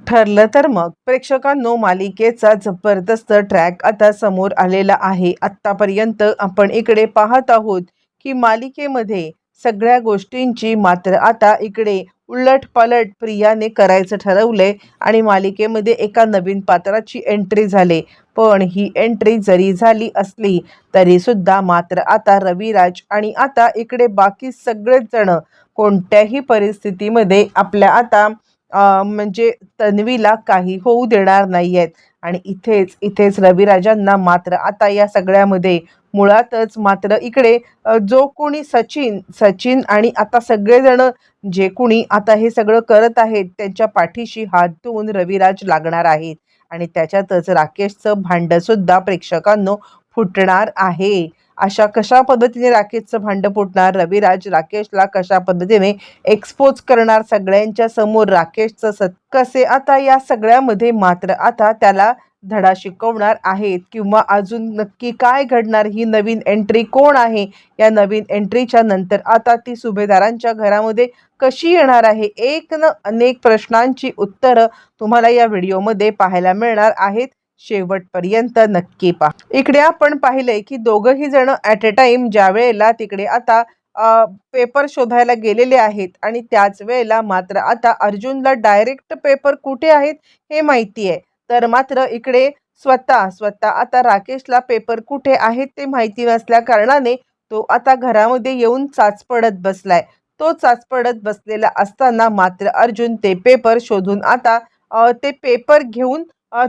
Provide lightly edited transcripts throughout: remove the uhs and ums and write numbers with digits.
ठरलं तर मग प्रेक्षकांनो, मालिकेचा जबरदस्त ट्रॅक आता समोर आलेला आहे. आत्तापर्यंत आपण इकडे पाहत आहोत की मालिकेमध्ये सगळ्या गोष्टींची मात्र आता इकडे उलटपालट प्रियाने करायचं ठरवलंय आणि मालिकेमध्ये एका नवीन पात्राची एंट्री झाली. पण ही एंट्री जरी झाली असली तरी सुद्धा मात्र आता रविराज आणि आता इकडे बाकी सगळेच जण कोणत्याही परिस्थितीमध्ये आपल्या आता म्हणजे तन्वीला काही होऊ देणार नाहीयेत. आणि इथेच रविराजांना मात्र आता या सगळ्यामध्ये मुळातच मात्र इकडे जो कोणी सचिन सचिन आणि आता सगळेजण जे कोणी आता हे सगळं करत आहेत त्यांच्या पाठीशी हात धुवून रविराज लागणार आहेत. आणि त्याच्यातच राकेशचं भांडं सुद्धा प्रेक्षकांनो फुटणार आहे. अशा कशा पद्धतीने राकेशचं भांडं फुटणार, रविराज राकेशला कशा पद्धतीने एक्सपोज करणार सगळ्यांच्या समोर राकेशचं कसे आता या सगळ्यामध्ये मात्र आता त्याला धडा शिकवणार आहेत किंवा अजून नक्की काय घडणार, ही नवीन एंट्री कोण आहे, या नवीन एंट्रीच्या नंतर आता ती सुभेदारांच्या घरामध्ये कशी येणार आहे, एक न अनेक प्रश्नांची उत्तरं तुम्हाला या व्हिडिओमध्ये पाहायला मिळणार आहेत. शेवटपर्यंत नक्की पहा. इकडे आपण पाहिलंय की दोघंही जण ॲट अ टाइम ज्या वेळेला तिकडे आता पेपर शोधायला गेलेले आहेत आणि त्याच वेळेला मात्र आता अर्जुनला डायरेक्ट पेपर कुठे आहेत हे माहिती आहे. तर मात्र इकडे स्वतः आता राकेशला पेपर कुठे आहेत ते माहिती नसल्या कारणाने तो आता घरामध्ये येऊन चाच पडत बसलाय. तो चाच पडत बसलेला असताना मात्र अर्जुन ते पेपर शोधून आता ते पेपर घेऊन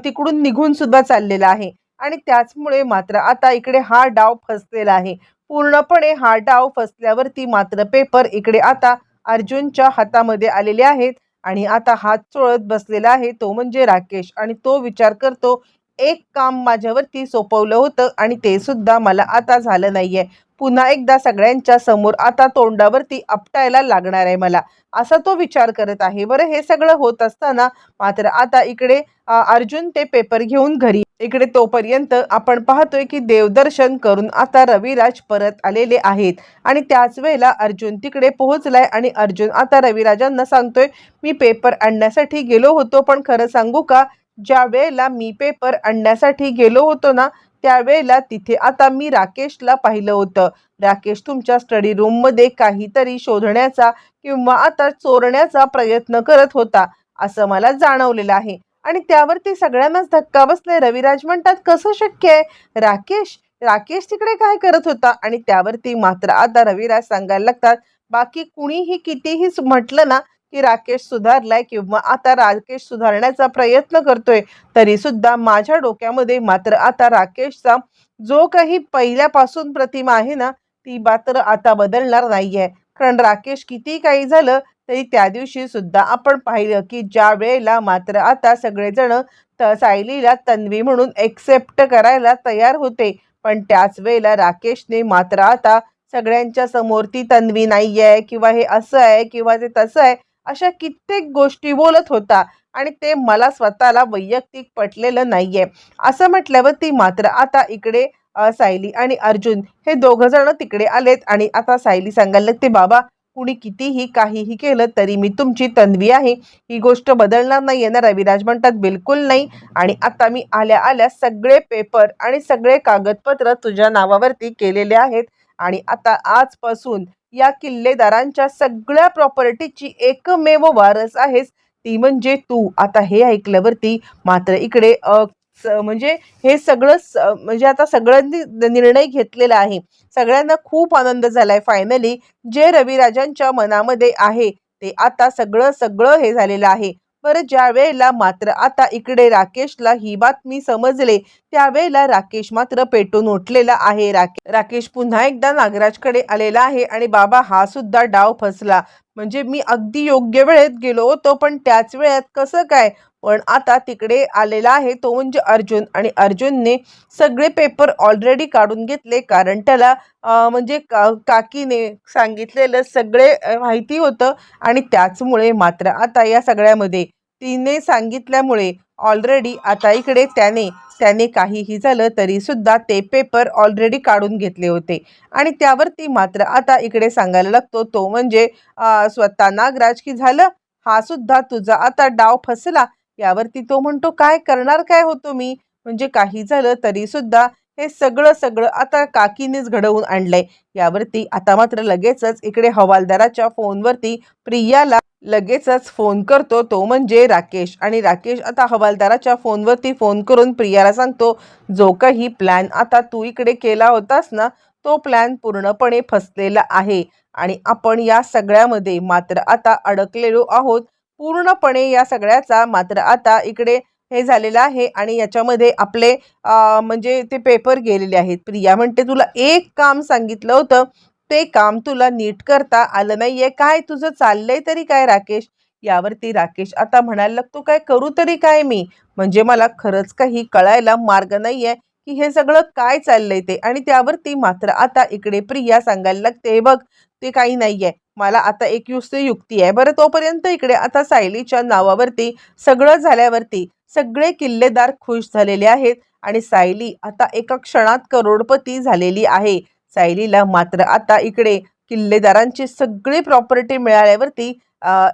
तिकडून निघून सुद्धा चाललेला आहे. आणि त्याचमुळे मात्र आता इकडे हा डाव फसलेला आहे. पूर्णपणे हा डाव फसल्यावरती मात्र पेपर इकडे आता अर्जुनच्या हातामध्ये आलेले आहेत. आणि आता हात चोळत बसलेला आहे तो म्हणजे राकेश. आणि तो विचार करतो, एक काम माझ्यावरती सोपवलं होतं आणि ते सुद्धा मला आता झालं नाहीये. पुन्हा एकदा सगळ्यांच्या समोर आता तोंडावरती आपटायला लागणार आहे मला, असा तो विचार करत आहे. बरं, हे सगळं होत असताना मात्र आता इकडे अर्जुन ते पेपर घेऊन घरी. इकडे तोपर्यंत आपण पाहतोय की देवदर्शन करून आता रविराज परत आलेले आहेत. आणि त्याच वेळेला अर्जुन तिकडे पोहोचलाय आणि अर्जुन आता रविराजांना सांगतोय, मी पेपर आणण्यासाठी गेलो होतो, पण खरं सांगू का, ज्या वेळेला मी पेपर आणण्यासाठी गेलो होतो ना, त्यावेळेला तिथे आता मी राकेशला पाहिलं होतं. राकेश तुमच्या स्टडी रूममध्ये काहीतरी शोधण्याचा किंवा आता चोरण्याचा प्रयत्न करत होता असं मला जाणवलेलं आहे. आणि त्यावरती सगळ्यांनाच धक्का बसलाय. रविराज म्हणतात, कसं शक्य आहे, राकेश राकेश तिकडे काय करत होता. आणि त्यावरती मात्र आता रविराज सांगायला लागतात, बाकी कुणीही कितीही म्हटलं ना की राकेश सुधारलाय किंवा आता राकेश सुधारण्याचा प्रयत्न करतोय, तरी सुद्धा माझ्या डोक्यामध्ये मात्र आता राकेशचा जो काही पहिल्यापासून प्रतिमा आहे ना, ती मात्र आता बदलणार नाहीये. कारण राकेश किती काही झालं तरी त्या दिवशी सुद्धा आपण पाहिलं की ज्या वेळेला मात्र आता सगळेजण सायलीला तन्वी म्हणून एक्सेप्ट करायला तयार होते, पण त्याच वेळेला राकेशने मात्र आता सगळ्यांच्या समोर ती तन्वी नाहीये किंवा हे असं आहे किंवा ते तसं आहे अशा कित्येक गोष्टी बोलत होता. आणि ते मला स्वतःला वैयक्तिक पटलेलं नाहीये असं म्हटल्यावरती मात्र आता इकडे सायली आणि अर्जुन हे दोघं जण तिकडे आलेत. आणि आता सायली सांगायला लागते, बाबा कुणी कितीही काहीही केलं तरी मी तुमची तन्वी आहे, ही गोष्ट बदलणार नाहीये ना. रविराज म्हणतात, बिलकुल नाही. आणि आता मी आल्या आल्या सगळे पेपर आणि सगळे कागदपत्र तुझ्या नावावरती केलेले आहेत. आणि आता आजपासून या किल्लेदारांच्या सगळ्या प्रॉपर्टीची एकमेव वारस आहेस, ती म्हणजे तू. आता हे ऐकल्यावरती मात्र इकडे म्हणजे हे सगळं म्हणजे आता सगळ्यांनी निर्णय घेतलेला आहे. सगळ्यांना खूप आनंद झालाय. फायनली जे रविराजांच्या मनामध्ये आहे ते आता सगळं सगळं हे झालेलं आहे. बरं, ज्या वेळेला मात्र आता इकडे राकेशला ही बातमी समजले त्यावेळेला राकेश मात्र पेटून उठलेला आहे. राकेश पुन्हा एकदा नागराजकडे आलेला आहे आणि बाबा हा सुद्धा डाव फसला. म्हणजे मी अगदी योग्य वेळेत गेलो होतो, पण त्याच वेळात कसं काय. पण आता तिकडे आलेला आहे तो म्हणजे अर्जुन. आणि अर्जुनने सगळे पेपर ऑलरेडी काढून घेतले, कारण त्याला म्हणजे काकीने सांगितलेलं सगळे माहिती होतं. आणि त्याचमुळे मात्र आता या सगळ्यामध्ये तिने सांगितल्यामुळे ऑलरेडी आता इकडे त्याने काहीही झालं तरी सुद्धा ते पेपर ऑलरेडी काढून घेतले होते. आणि त्यावरती मात्र आता इकडे सांगायला लागतो तो म्हणजे स्वतः नागराज, की झालं, हा सुद्धा तुझा आता डाव फसला. यावरती तो म्हणतो, काय करणार काय होतो मी, म्हणजे काही झालं तरी सुद्धा हे सगळं सगळं आता काकीनेच घडवून आणलंय. यावरती आता मात्र लगेचच इकडे हवालदाराच्या फोनवरती प्रियाला लगेचच फोन करतो, तो म्हणजे राकेश. आणि राकेश आता हवालदाराच्या फोनवरती फोन करून प्रियाला सांगतो, जो काही प्लॅन आता तू इकडे केला होतास ना, तो प्लॅन पूर्णपणे फसलेला आहे आणि आपण या सगळ्यामध्ये मात्र आता अडकलेलो आहोत. पूर्णपणे या सगळ्याचा मात्र आता इकडे हे झालेलं आहे आणि याच्यामध्ये आपले म्हणजे ते पेपर गेलेले आहेत. प्रिया म्हणते, तुला एक काम सांगितलं होतं, ते काम तुला नीट करता आलं नाहीये. काय तुझं चाललंय तरी काय राकेश? यावरती राकेश आता म्हणायला लागतो, काय करू तरी काय मी? म्हणजे मला खरंच काही कळायला मार्ग नाहीये की हे सगळं काय चाललंय ते. आणि त्यावरती मात्र आता इकडे प्रिया सांगायला लागते, हे बघ, ते काही नाहीये. मला आता एक युक्ती आहे. बरं, तोपर्यंत इकडे आता सायलीच्या नावावरती सगळं झाल्यावरती सगळे किल्लेदार खुश झालेले आहेत आणि सायली आता एका क्षणात करोडपती झालेली आहे. सायलीला मात्र आता इकडे किल्लेदारांची सगळी प्रॉपर्टी मिळाल्यावरती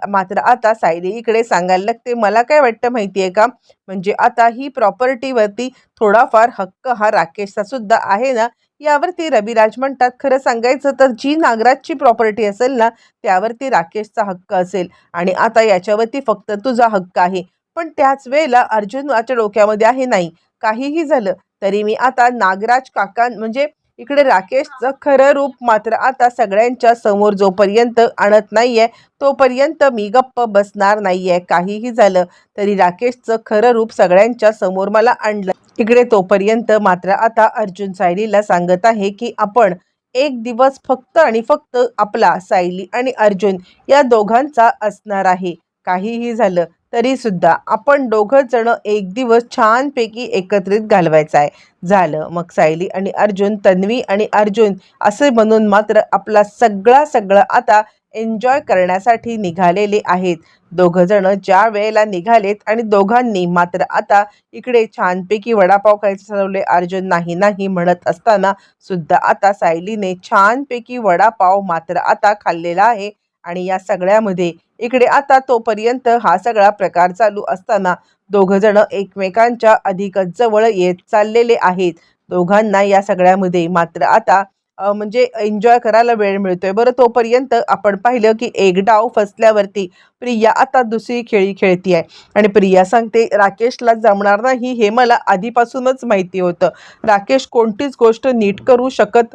मात्र आता सायली इकडे सांगायला लागते, मला काय वाटतं माहितीये का, म्हणजे आता ही प्रॉपर्टीवरती थोडाफार हक्क हा राकेशचा सुद्धा आहे ना. यावरती रविराज म्हणतात, खरं सांगायचं तर जी नागराजची प्रॉपर्टी असेल ना, त्यावरती राकेशचा हक्क असेल आणि आता याच्यावरती फक्त तुझा हक्क आहे. पण त्याच वेळेला अर्जुनाच्या डोक्यामध्ये आहे, नाही काहीही झालं तरी मी आता नागराज काका म्हणजे इकडे राकेशचं खरं रूप मात्र आता सगळ्यांच्या समोर जोपर्यंत आणत नाहीये, तोपर्यंत मी गप्प बसणार नाहीये. काहीही झालं तरी राकेशचं खरं रूप सगळ्यांच्या समोर मला आणलं. इकडे तोपर्यंत मात्र आता अर्जुन सायलीला सांगत आहे की आपण एक दिवस फक्त आणि फक्त आपला सायली आणि अर्जुन या दोघांचा असणार आहे. काहीही झालं तरी सुद्धा आपण दोघं जण एक दिवस छानपैकी एकत्रित घालवायचा आहे. झालं मग सायली आणि अर्जुन, तन्वी आणि अर्जुन असे म्हणून मात्र आपला सगळं आता एन्जॉय करण्यासाठी निघालेले आहेत. दोघं जण ज्या वेळेला निघालेत आणि दोघांनी मात्र आता इकडे छानपैकी वडापाव खायचे ठरवले. अर्जुन नाही नाही म्हणत असताना सुद्धा आता सायलीने छानपैकी वडापाव मात्र आता खाल्लेला आहे. आणि या सगळ्यामध्ये इकडे आता तोपर्यंत हा सगळा प्रकार चालू असताना दोघं जण एकमेकांच्या अधिकच जवळ येत चाललेले आहेत. दोघांना या सगळ्यामध्ये मात्र आता म्हणजे एन्जॉय करायला वेळ मिळतोय. बरं, तोपर्यंत आपण पाहिलं की एक डाव फसल्यावरती प्रिया आता दुसरी खेळी खेळतीये आणि प्रिया सांगते, राकेशला जमणार नाही हे मला आधीपासूनच माहिती होतं. राकेश कोणतीच गोष्ट नीट करू शकत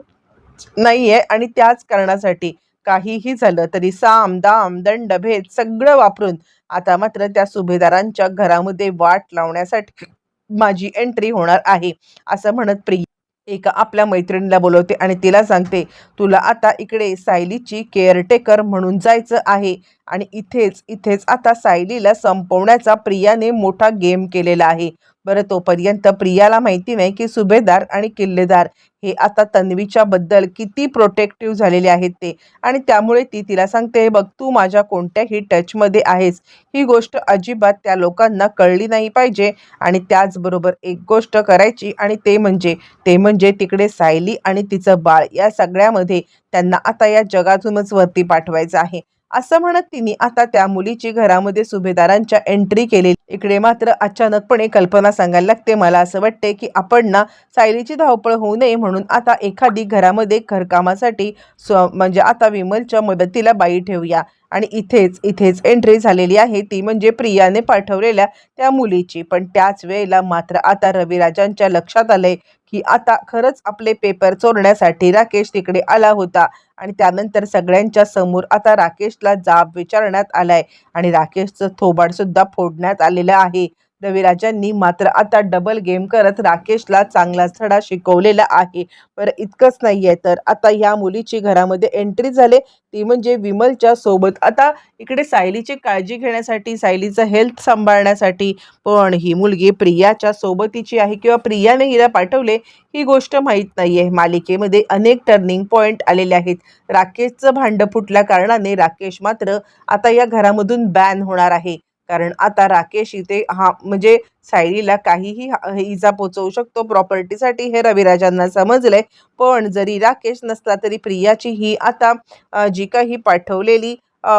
नाहीये आणि त्याच कारणासाठी काहीही झालं तरी साम दाम दंड भेद सगळं वापरून आता मात्र त्या सुभेदारांच्या घरामध्ये वाट लावण्यासाठी माझी एंट्री होणार आहे, असं म्हणत प्रिया एका आपल्या मैत्रिणीला बोलवते आणि तिला सांगते, तुला आता इकडे सायलीची केअरटेकर म्हणून जायचं आहे. आणि इथेच आता सायलीला संपवण्याचा प्रियाने मोठा गेम केलेला आहे. बरं, तोपर्यंत प्रियाला माहिती नाही की सुभेदार आणि किल्लेदार हे आता तन्वीच्या बद्दल किती प्रोटेक्टिव्ह झालेले आहेत ते. आणि त्यामुळे ती तिला सांगते, बघ, तू माझ्या कोणत्याही टचमध्ये आहेस, ही गोष्ट अजिबात त्या लोकांना कळली नाही पाहिजे. आणि त्याचबरोबर एक गोष्ट करायची आणि ते म्हणजे तिकडे सायली आणि तिचं बाळ या सगळ्यामध्ये त्यांना आता या जगातूनच वरती पाठवायचं आहे, असं म्हणत तिने आता त्या मुलीची घरामध्ये सुभेदारांच्या एंट्री केली. इकडे मात्र अचानकपणे कल्पना सांगायला लागते, मला असं वाटते की आपण ना सायलीची धावपळ होऊ नये म्हणून आता एखादी घरामध्ये घरकामासाठी म्हणजे आता विमलच्या मदतीला बाई ठेवूया. आणि इथेच एंट्री झालेली आहे, ती म्हणजे प्रियाने पाठवलेल्या त्या मुलीची. पण त्याच वेळेला मात्र आता रविराजांच्या लक्षात आलंय की आता खरंच आपले पेपर चोरण्यासाठी राकेश तिकडे आला होता. आणि त्यानंतर सगळ्यांच्या समोर आता राकेशला जाब विचारण्यात आलाय आणि राकेशचं थोबाड सुद्धा फोडण्यात आलेलं आहे. रविराजांनी मात्र आता डबल गेम करत राकेशला चांगला धडा शिकवलेला आहे. बरं, इतकंच नाहीये तर आता या मुलीची घरामध्ये एंट्री झाले, ती म्हणजे विमलच्या सोबत आता इकडे सायलीची काळजी घेण्यासाठी, सायलीचं हेल्थ सांभाळण्यासाठी. पण ही मुलगी प्रियाच्या सोबतीची आहे किंवा प्रियाने हिला पाठवले ही गोष्ट माहीत नाहीये. मालिकेमध्ये अनेक टर्निंग पॉइंट आलेले आहेत. राकेशचं भांडं फुटल्या कारणाने राकेश मात्र आता या घरामधून बॅन होणार आहे. कारण आता राकेश इथे हा म्हणजे सायलीला काहीही इजा पोचवू शकतो प्रॉपर्टीसाठी, हे रविराजांना समजलंय. पण जरी राकेश नसला तरी प्रियाची ही आता जी काही पाठवलेली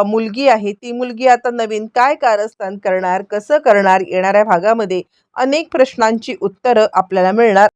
मुलगी आहे, ती मुलगी आता नवीन काय कारस्थान करणार, कसं करणार, येणाऱ्या भागामध्ये अनेक प्रश्नांची उत्तरं आपल्याला मिळणार.